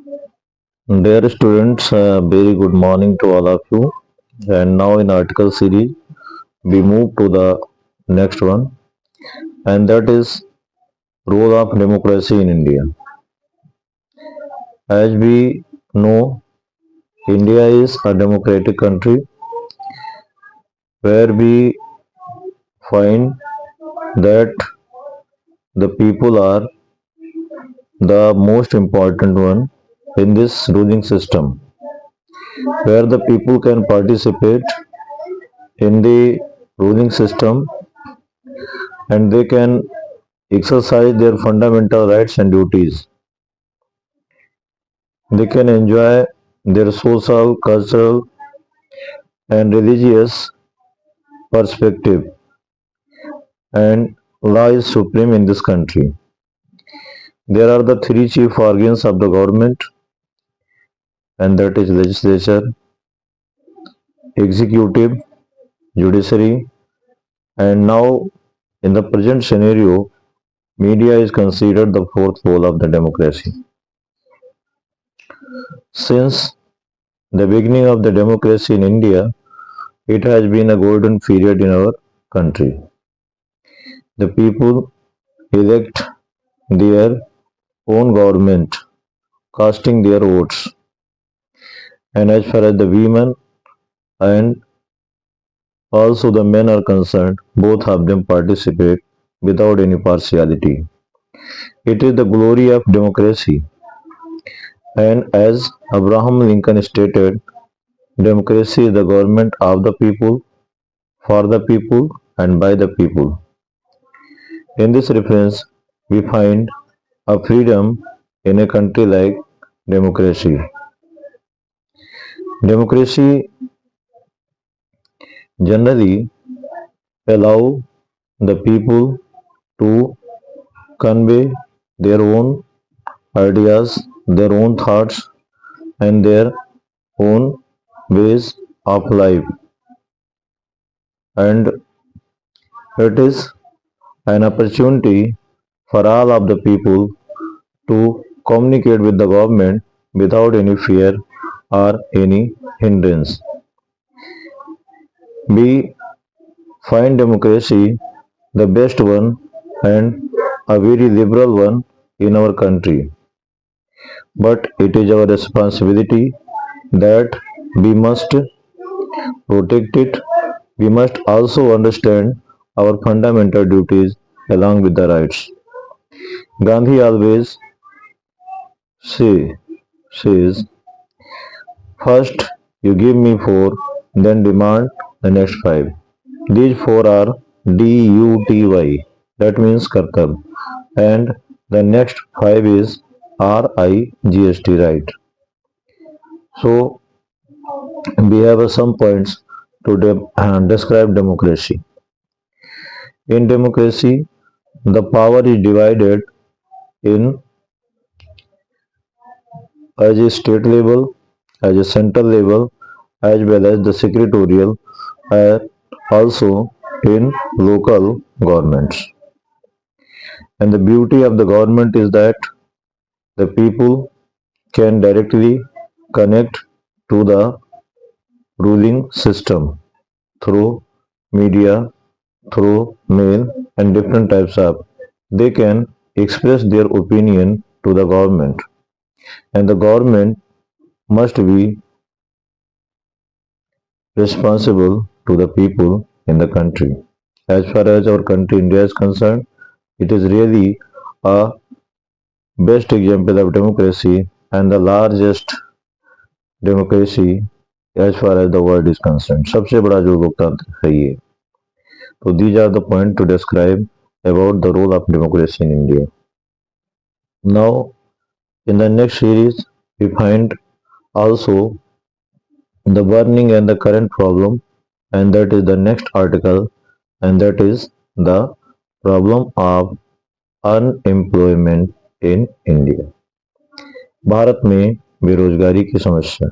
Dear students, very good morning to all of you. And now in article series, we move to the next one, and that is role of democracy in India. As we know, India is a democratic country where we find that the people are the most important one in this ruling system, where the people can participate in the ruling system and they can exercise their fundamental rights and duties. They can enjoy their social, cultural, and religious perspective, and law is supreme in this country. There are the three chief organs of the government, and that is legislature, executive, judiciary, and now in the present scenario, media is considered the fourth pole of the democracy. Since the beginning of the democracy in India, it has been a golden period in our country. The people elect their own government, casting their votes. And as far as the women and also the men are concerned, both of them participate without any partiality. It is the glory of democracy. And as Abraham Lincoln stated, democracy is the government of the people, for the people, and by the people. In this reference, we find a freedom in a country like democracy. Democracy generally allow the people to convey their own ideas, their own thoughts, and their own ways of life. And it is an opportunity for all of the people to communicate with the government without any fear or any hindrance. We find democracy the best one and a very liberal one in our country. But it is our responsibility that we must protect it. We must also understand our fundamental duties along with the rights. Gandhi always say, says, first you give me four, then demand the next five. These four are DUTY, that means Kartab, and the next five is RIGST, right. So we have some points to describe democracy. In democracy, the power is divided in as a state level, as a central level, as well as the secretarial, and also in local governments. And the beauty of the government is that the people can directly connect to the ruling system through media, through mail, and different types of. They can express their opinion to the government, and the government must be responsible to the people in the country. As far as our country India is concerned, it is really a best example of democracy and the largest democracy as far as the world is concerned. सबसे बड़ा जो लोकतंत्र है ये. So these are the points to describe about the role of democracy in India. Now in the next series we find also the burning and the current problem, and that is the next article, and that is the problem of unemployment in India. Bharat में बेरोजगारी की समस्या.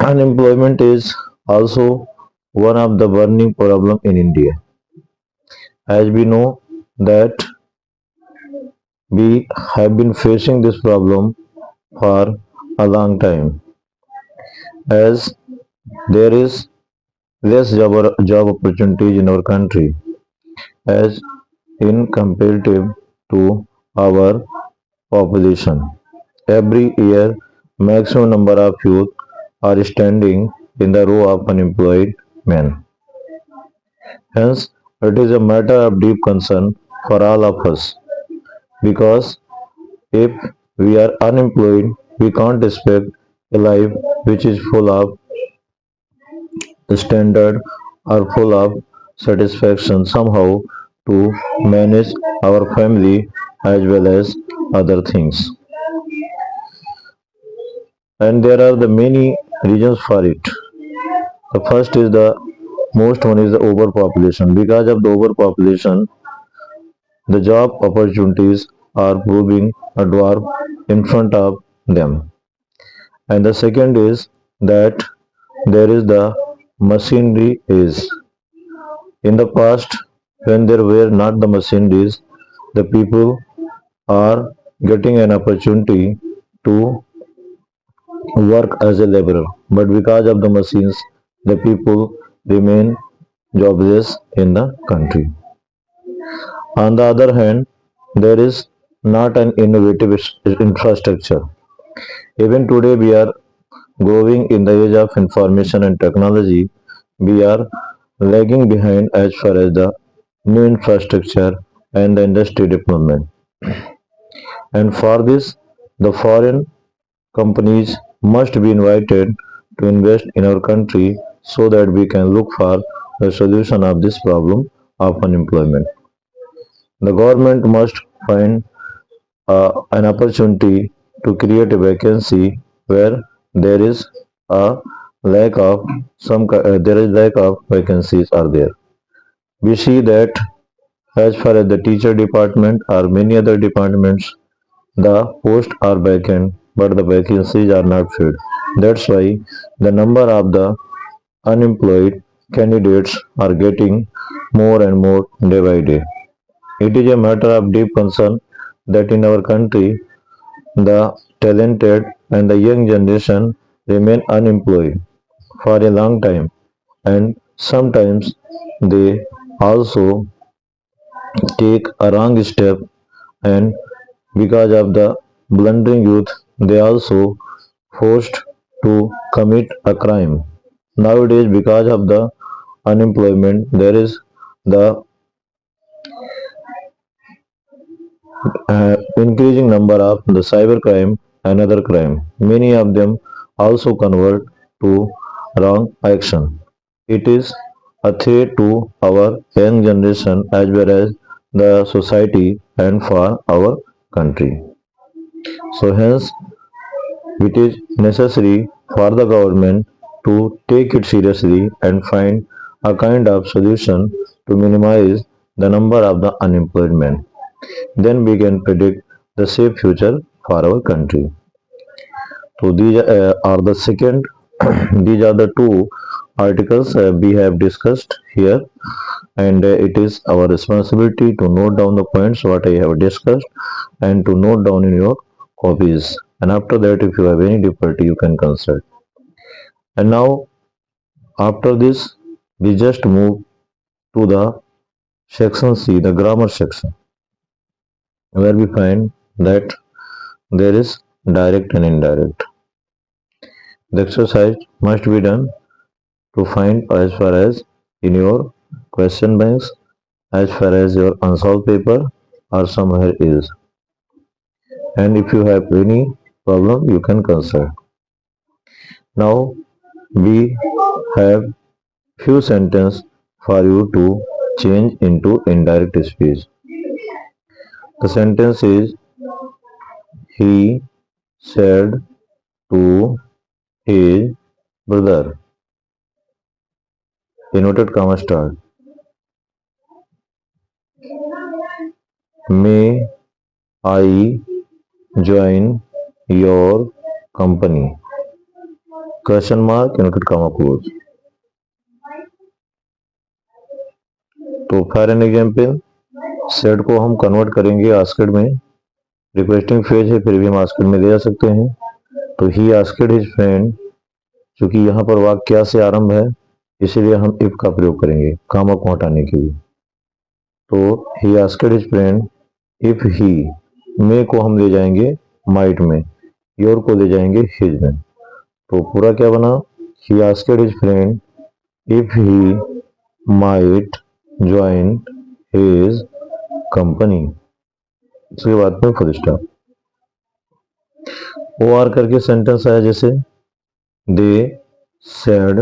Unemployment is also one of the burning problem in India. As we know that We have been facing this problem for a long time as there is less job opportunities in our country as in comparative to our population. Every year, maximum number of youth are standing in the row of unemployed men. Hence, it is a matter of deep concern for all of us because if we are unemployed, we can't expect a life which is full of standard or full of satisfaction somehow to manage our family as well as other things. And there are the many reasons for it. The first is the most one is the overpopulation. Because of the overpopulation, the job opportunities are proving a dwarf in front of them. And the second is that there is the machinery is. In the past, when there were not the machineries, the people are getting an opportunity to work as a laborer. But because of the machines, the people remain jobless in the country. On the other hand, there is not an innovative infrastructure. Even today, we are growing in the age of information and technology. We are lagging behind as far as the new infrastructure and the industry development. And for this, the foreign companies must be invited to invest in our country so that we can look for the solution of this problem of unemployment. The government must find an opportunity to create a vacancy where there is a lack of there is lack of vacancies are there. We see that as far as the teacher department or many other departments, the posts are vacant, but the vacancies are not filled. That's why the number of the unemployed candidates are getting more and more day by day. It is a matter of deep concern that in our country the talented and the young generation remain unemployed for a long time, and sometimes they also take a wrong step, and because of the blundering youth they also forced to commit a crime. Nowadays, because of the unemployment, there is the increasing number of the cybercrime and other crime. Many of them also convert to wrong action. It is a threat to our young generation as well as the society and for our country. So hence it is necessary for the government to take it seriously and find a kind of solution to minimize the number of the unemployment. Then we can predict the safe future for our country. So these are the second, these are the two articles we have discussed here, and it is our responsibility to note down the points what I have discussed and to note down in your copies. And after that, if you have any difficulty, you can consult. And now, after this, we just move to the section C, the grammar section, where we find that there is direct and indirect. The exercise must be done to find as far as in your question banks, as far as your unsolved paper or somewhere is. And if you have any problem, you can consult. Now we have few sentences for you to change into indirect speech. The sentence is he said to his brother. Inverted comma start. May I join your company? Question mark inverted comma close. तो for an example said को हम convert करेंगे asked में requesting phrase है, फिर भी हम asked में ले जा सकते हैं। तो ही आस्क्ड हिज फ्रेंड, क्योंकि यहाँ पर वाक्य क्या से आरंभ है, इसीलिए हम इफ का प्रयोग करेंगे कामा को हटाने के लिए। तो he asked his friend if he, may को हम ले जाएंगे माइट में, योर को ले जाएंगे हिज में। तो पूरा क्या बना, he asked his friend if he might join his company. इसके बाद में फुल स्टॉप। ओ आर करके सेंटेंस आया, जैसे they said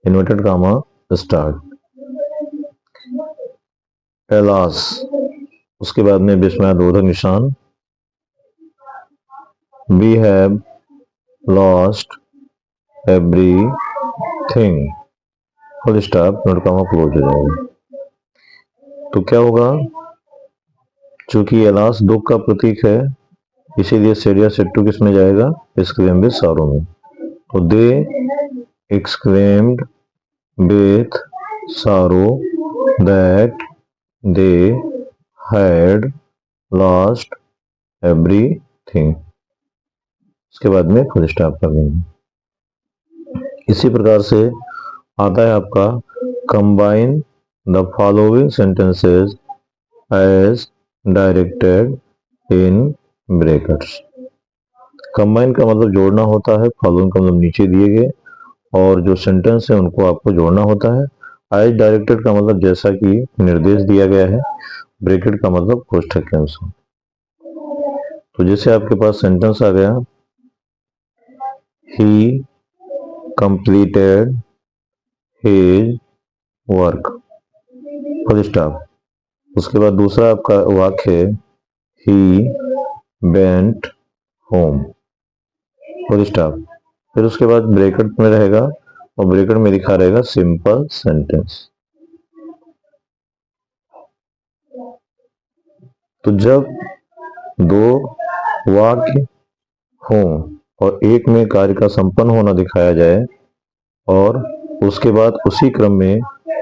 inverted comma start, alas, उसके बाद में विस्मयादोधक निशान, we have lost everything, full stop, note comma close हो जाएगा। तो क्या होगा, चूंकि एलास दुख का प्रतीक है, इसीलिए सेड या सेड किस में जाएगा, एक्सक्लेम विद सॉरो में। तो they exclaimed with sorrow that they had lost everything। इसके बाद में फुल स्टॉप कर देंगे। इसी प्रकार से आता है आपका combine the following sentences as directed in brackets. Combine का मतलब जोड़ना होता है, फॉलोइंग का मतलब नीचे दिए गए, और जो सेंटेंस है उनको आपको जोड़ना होता है। एज डायरेक्टेड का मतलब जैसा कि निर्देश दिया गया है, ब्रैकेट का मतलब कोष्ठक के अनुसार। तो जैसे आपके पास सेंटेंस आ गया, ही completed his work, full stop. उसके बाद दूसरा आपका वाक्य है, he went home, full stop. फिर उसके बाद ब्रैकेट में रहेगा, और ब्रैकेट में लिखा रहेगा सिंपल सेंटेंस। तो जब दो वाक्य हों और एक में कार्य का संपन्न होना दिखाया जाए, और उसके बाद उसी क्रम में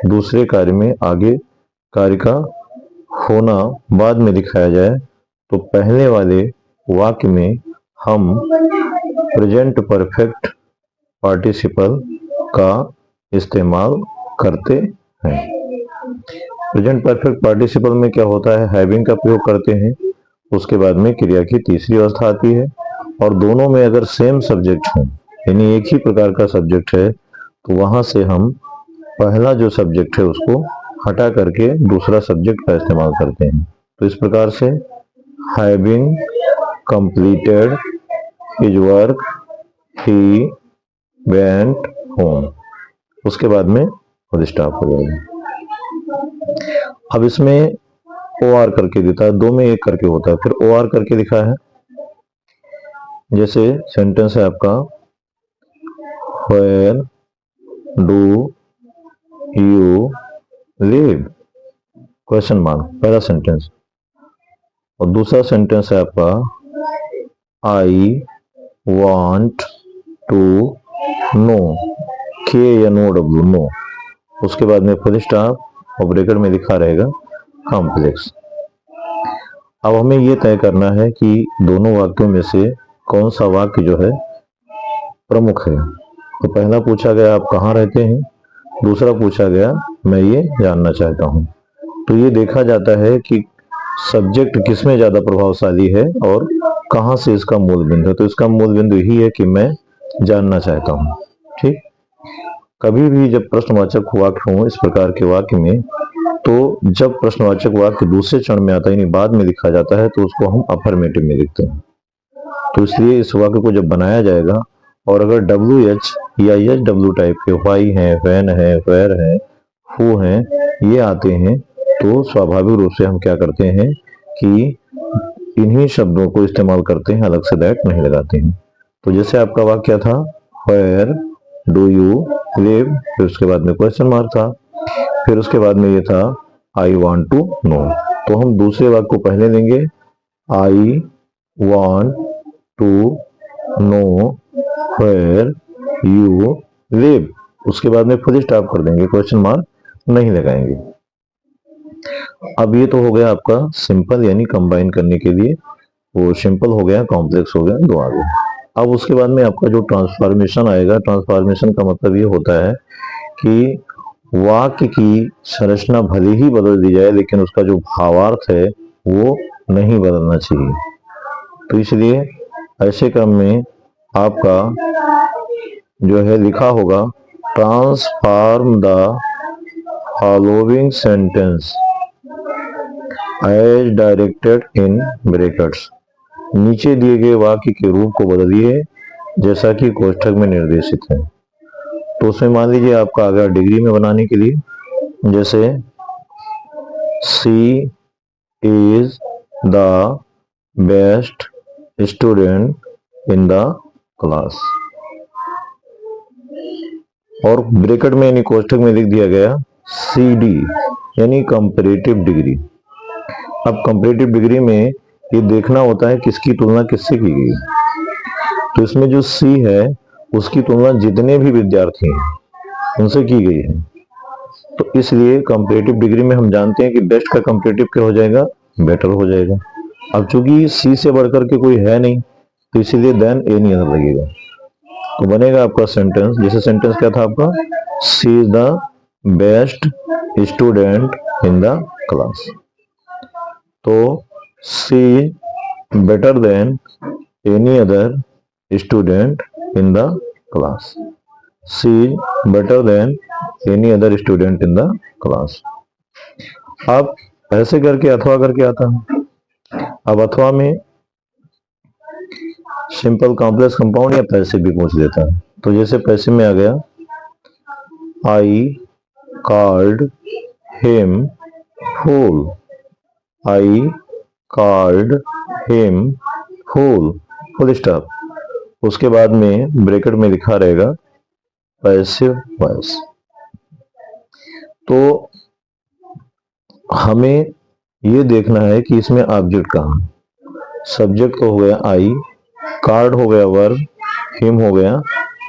दूसरे कार्य में आगे कार्य का होना बाद में दिखाया जाए, तो पहले वाले वाक्य में हम प्रेजेंट परफेक्ट पार्टिसिपल का इस्तेमाल करते हैं। प्रेजेंट परफेक्ट पार्टिसिपल में क्या होता है, हैविंग का प्रयोग करते हैं, उसके बाद में क्रिया की तीसरी अवस्था आती है, और दोनों में अगर सेम सब्जेक्ट है, यानी एक ही प्रकार का सब्जेक्ट है, तो वहां से हम पहला जो सब्जेक्ट है उसको हटा करके दूसरा सब्जेक्ट का इस्तेमाल करते हैं। तो इस प्रकार से having completed his work he went home, उसके बाद में फुल स्टॉप हो जाएगा। अब इसमें ओ आर करके देता है, दो में एक करके होता है, फिर ओ आर करके लिखा है। जैसे सेंटेंस है आपका, where do you live, question mark, पहला सेंटेंस। और दूसरा सेंटेंस है आपका, आई वॉन्ट टू नो, के या नो डब्ल्यू, नो, उसके बाद में फुल स्टॉप, और ब्रैकेट में लिखा रहेगा कॉम्प्लेक्स। अब हमें यह तय करना है कि दोनों वाक्यों में से कौन सा वाक्य जो है प्रमुख है। तो पहला पूछा गया आप कहाँ रहते हैं, दूसरा पूछा गया मैं ये जानना चाहता हूँ। तो ये देखा जाता है कि सब्जेक्ट किसमें ज्यादा प्रभावशाली है और कहाँ से इसका मूल बिंदु है। तो इसका मूल बिंदु यही है कि मैं जानना चाहता हूँ। ठीक, कभी भी जब प्रश्नवाचक वाक्य हो इस प्रकार के वाक्य में, तो जब प्रश्नवाचक वाक्य दूसरे चरण में आता है, यानी बाद में लिखा जाता है, तो उसको हम अफर्मेटिव में लिखते हैं। तो इसलिए इस वाक्य को जब बनाया जाएगा, और अगर WH या SW टाइप के व्हाई हैं, व्हेन है, वेयर है, हु हैं, ये आते हैं, तो स्वाभाविक रूप से हम क्या करते हैं कि इन्हीं शब्दों को इस्तेमाल करते हैं, अलग से दैट नहीं लगाते हैं। तो जैसे आपका वाक्य था, वेयर डू यू लिव, फिर उसके बाद में क्वेश्चन मार्क था, फिर उसके बाद में ये था आई वॉन्ट टू नो। तो हम दूसरे वाक्य को पहले लेंगे, I want to know where you live, उसके बाद में फुल स्टॉप कर देंगे, क्वेश्चन मार्क नहीं लगाएंगे। अब ये तो हो गया आपका सिंपल, यानी कंबाइन करने के लिए वो सिंपल हो गया, कॉम्प्लेक्स हो गया, दो आ गया। अब उसके बाद में आपका जो ट्रांसफॉर्मेशन आएगा, ट्रांसफॉर्मेशन का मतलब ये होता है कि वाक्य की संरचना भले ही बदल दी जाए लेकिन उसका जो भावार्थ है वो नहीं बदलना चाहिए। तो इसलिए ऐसे क्रम में आपका जो है लिखा होगा, transform the following sentence as directed in brackets. नीचे दिए गए वाक्य के रूप को बदलिए जैसा कि कोष्ठक में निर्देशित है। तो उसमें मान लीजिए आपका आ गया डिग्री में बनाने के लिए, जैसे she is the best student in the class, और ब्रैकेट में यानी कोष्ठक में लिख दिया गया सी डी यानी कंपैरेटिव डिग्री। अब कंपैरेटिव डिग्री में ये देखना होता है किसकी तुलना किससे की गई। तो इसमें जो सी है उसकी तुलना जितने भी विद्यार्थी हैं उनसे की गई है। तो इसलिए कंपैरेटिव डिग्री में हम जानते हैं कि बेस्ट का कंपैरेटिव क्या हो जाएगा, बेटर हो जाएगा। अब चूंकि सी से बढ़कर के कोई है नहीं तो इसीलिए देन ए नहीं अदर लगेगा। तो बनेगा आपका सेंटेंस, जैसे सेंटेंस क्या था आपका, she is the best student in the class. तो she better than any other student in the class, she better than any other student in the class. अब ऐसे करके अथवा करके आता है। अब अथवा में सिंपल कॉम्प्लेक्स कंपाउंड या पैसे भी पूछ लेता है। तो जैसे पैसे में आ गया, I called him fool, I called him fool, full stop. उसके बाद में ब्रैकेट में लिखा रहेगा पैसिव वॉइस। तो हमें ये देखना है कि इसमें ऑब्जेक्ट कहाँ, सब्जेक्ट तो हो गया आई, कार्ड हो गया वर्ब, हिम हो गया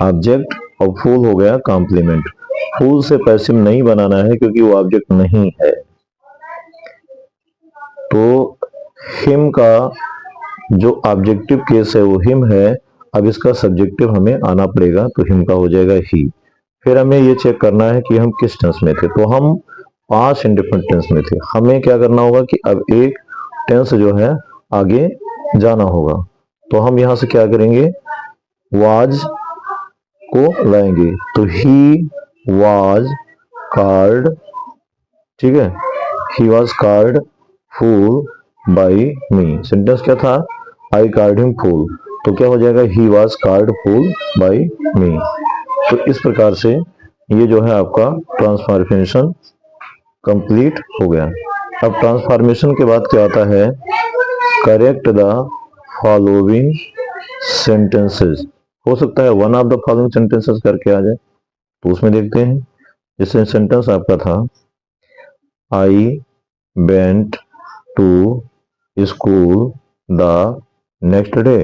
ऑब्जेक्ट, और फूल हो गया कॉम्प्लीमेंट। फूल से पैसिव नहीं बनाना है क्योंकि वो ऑब्जेक्ट नहीं है। तो हिम का जो ऑब्जेक्टिव केस है वो हिम है। अब इसका सब्जेक्टिव हमें आना पड़ेगा, तो हिम का हो जाएगा ही। फिर हमें ये चेक करना है कि हम किस टेंस में थे। तो हम पांच इंडिफरेंट टेंस में थे। हमें क्या करना होगा कि अब एक टेंस जो है आगे जाना होगा। तो हम यहां से क्या करेंगे, वाज को लाएंगे। तो ही वाज कॉल्ड, ठीक है, he was called fool by me. Sentence क्या था, आई कॉल्ड हिम फूल। तो क्या हो जाएगा, he was called fool by me. तो इस प्रकार से ये जो है आपका ट्रांसफॉर्मेशन कंप्लीट हो गया। अब ट्रांसफॉर्मेशन के बाद क्या आता है, करेक्ट द फॉलोइंग सेंटेंसेस। हो सकता है one of the following sentences करके आ जाए, तो उसमें देखते हैं। जैसे सेंटेंस आपका था, I went to school the next day.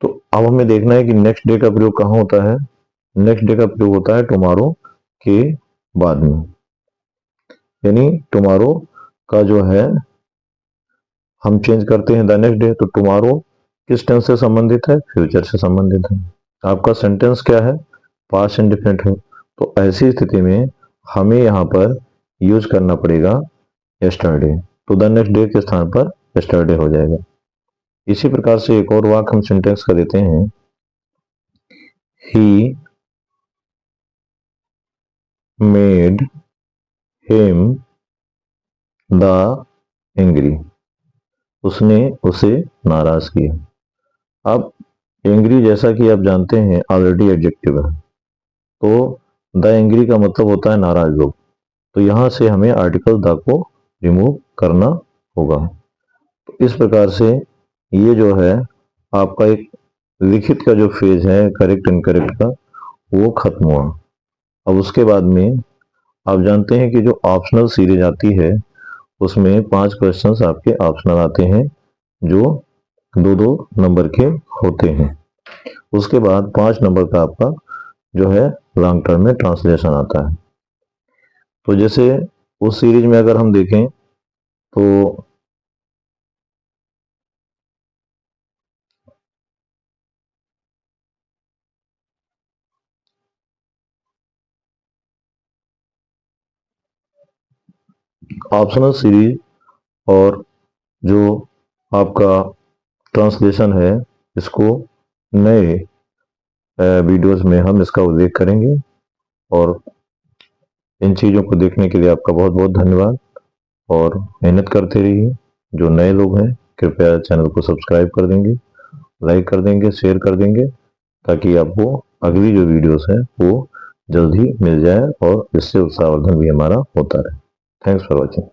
तो अब हमें देखना है कि नेक्स्ट डे का प्रयोग कहाँ होता है। नेक्स्ट डे का प्रयोग होता है टुमारो के बाद में, यानी टुमारो का जो है हम चेंज करते हैं द नेक्स्ट डे। तो टुमारो किस टेंस से संबंधित है, फ्यूचर से संबंधित है। आपका सेंटेंस क्या है, पास्ट इंडिफिनिट है। तो ऐसी स्थिति में हमें यहाँ पर यूज करना पड़ेगा यस्टरडे। तो द नेक्स्ट डे के स्थान पर यस्टरडे हो जाएगा। इसी प्रकार से एक और वाक्य हम सिंटेक्स का देते हैं, he made him the angry, उसने उसे नाराज किया। अब एंग्री जैसा कि आप जानते हैं ऑलरेडी एडजेक्टिव है, तो द एंग्री का मतलब होता है नाराज लोग। तो यहां से हमें आर्टिकल द को रिमूव करना होगा। तो इस प्रकार से ये जो है आपका एक लिखित का जो फेज है करेक्ट इनकरेक्ट का, वो खत्म हुआ। अब उसके बाद में आप जानते हैं कि जो ऑप्शनल सीरीज आती है उसमें 5 क्वेश्चंस आपके ऑप्शनल आते हैं जो 2-2 नंबर के होते हैं। उसके बाद 5 नंबर का आपका जो है लॉन्ग टर्म में ट्रांसलेशन आता है। तो जैसे उस सीरीज में अगर हम देखें तो ऑप्शनल सीरीज और जो आपका ट्रांसलेशन है, इसको नए वीडियोस में हम इसका उल्लेख करेंगे। और इन चीज़ों को देखने के लिए आपका बहुत बहुत धन्यवाद और मेहनत करते रहिए। जो नए लोग हैं कृपया चैनल को सब्सक्राइब कर देंगे, लाइक कर देंगे, शेयर कर देंगे, ताकि आपको अगली जो वीडियोस हैं वो जल्द ही मिल जाए और इससे उत्साहवर्धन भी हमारा होता रहे। Thanks for watching.